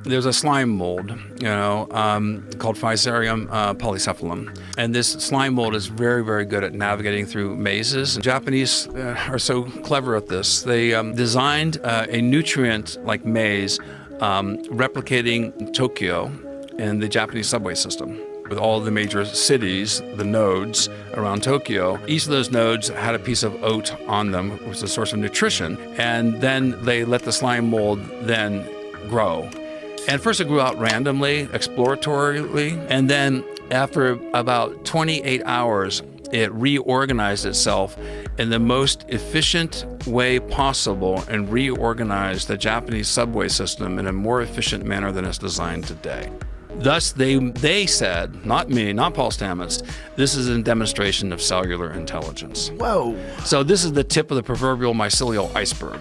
there's a slime mold, called Fusarium polycephalum. And this slime mold is very, very good at navigating through mazes. Japanese are so clever at this. They designed a nutrient-like maze replicating Tokyo and the Japanese subway system. With all the major cities, the nodes around Tokyo, each of those nodes had a piece of oat on them, which was a source of nutrition, and then they let the slime mold then grow. And first it grew out randomly, exploratorily, and then after about 28 hours, it reorganized itself in the most efficient way possible and reorganized the Japanese subway system in a more efficient manner than it's designed today. Thus, they said, not me, not Paul Stamets, this is a demonstration of cellular intelligence. Whoa. So this is the tip of the proverbial mycelial iceberg.